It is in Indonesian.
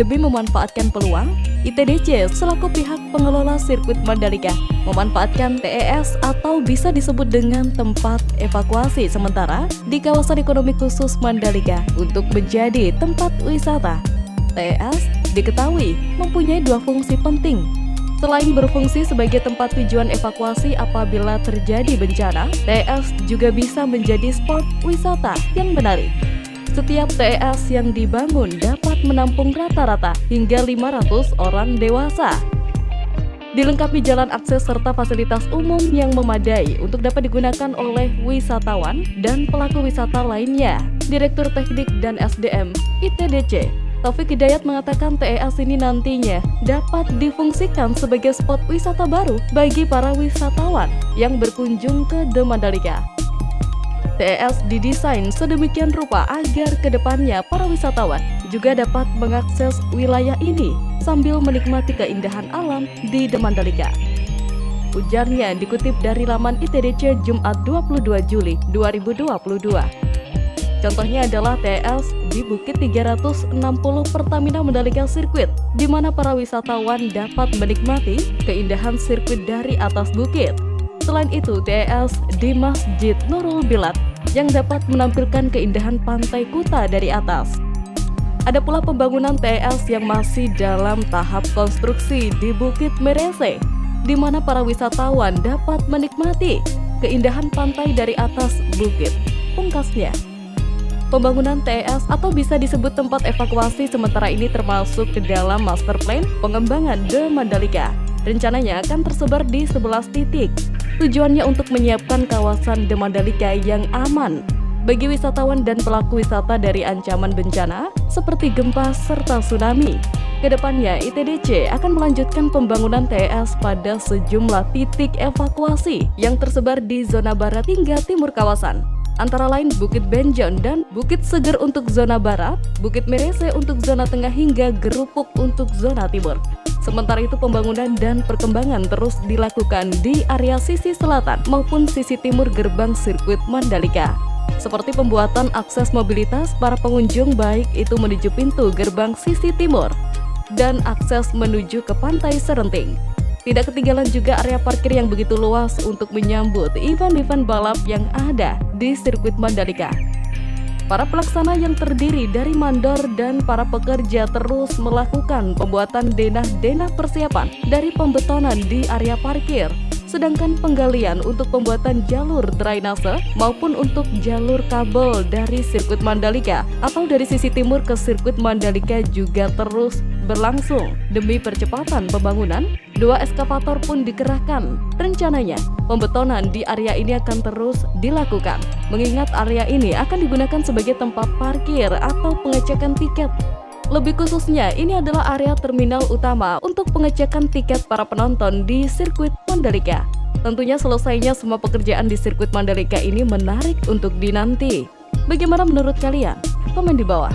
Demi memanfaatkan peluang, ITDC selaku pihak pengelola sirkuit Mandalika memanfaatkan TES atau bisa disebut dengan tempat evakuasi sementara di kawasan ekonomi khusus Mandalika untuk menjadi tempat wisata. TES diketahui mempunyai dua fungsi penting. Selain berfungsi sebagai tempat tujuan evakuasi apabila terjadi bencana, TES juga bisa menjadi spot wisata yang menarik. Setiap TES yang dibangun dapat menampung rata-rata hingga 500 orang dewasa. Dilengkapi jalan akses serta fasilitas umum yang memadai untuk dapat digunakan oleh wisatawan dan pelaku wisata lainnya. Direktur Teknik dan SDM ITDC, Taufik Hidayat mengatakan TES ini nantinya dapat difungsikan sebagai spot wisata baru bagi para wisatawan yang berkunjung ke The Mandalika. TES didesain sedemikian rupa agar kedepannya para wisatawan juga dapat mengakses wilayah ini sambil menikmati keindahan alam di The Mandalika. Ujarnya dikutip dari laman ITDC Jumat 22 Juli 2022. Contohnya adalah TES di Bukit 360 Pertamina Mandalika Circuit, di mana para wisatawan dapat menikmati keindahan sirkuit dari atas bukit. Selain itu, TES di Masjid Nurul Bilad yang dapat menampilkan keindahan pantai Kuta dari atas. Ada pula pembangunan TES yang masih dalam tahap konstruksi di Bukit Merese, di mana para wisatawan dapat menikmati keindahan pantai dari atas bukit. Pungkasnya, pembangunan TES atau bisa disebut tempat evakuasi sementara ini termasuk ke dalam master plan pengembangan The Mandalika. Rencananya akan tersebar di 11 titik. Tujuannya untuk menyiapkan kawasan The Mandalika yang aman bagi wisatawan dan pelaku wisata dari ancaman bencana seperti gempa serta tsunami. Kedepannya, ITDC akan melanjutkan pembangunan TES pada sejumlah titik evakuasi yang tersebar di zona barat hingga timur kawasan. Antara lain Bukit Benjon dan Bukit Seger untuk zona barat, Bukit Merese untuk zona tengah hingga Gerupuk untuk zona timur. Sementara itu pembangunan dan perkembangan terus dilakukan di area sisi selatan maupun sisi timur gerbang sirkuit Mandalika. Seperti pembuatan akses mobilitas para pengunjung baik itu menuju pintu gerbang sisi timur dan akses menuju ke Pantai Serenting. Tidak ketinggalan juga area parkir yang begitu luas untuk menyambut event-event balap yang ada di sirkuit Mandalika. Para pelaksana yang terdiri dari mandor dan para pekerja terus melakukan pembuatan denah-denah persiapan dari pembetonan di area parkir, sedangkan penggalian untuk pembuatan jalur drainase maupun untuk jalur kabel dari sirkuit Mandalika atau dari sisi timur ke sirkuit Mandalika juga terus berlangsung. Demi percepatan pembangunan, 2 eskavator pun dikerahkan. Rencananya, pembetonan di area ini akan terus dilakukan, mengingat area ini akan digunakan sebagai tempat parkir atau pengecekan tiket. Lebih khususnya, ini adalah area terminal utama untuk pengecekan tiket para penonton di sirkuit Mandalika. Tentunya selesainya semua pekerjaan di sirkuit Mandalika ini menarik untuk dinanti. Bagaimana menurut kalian? Komen di bawah.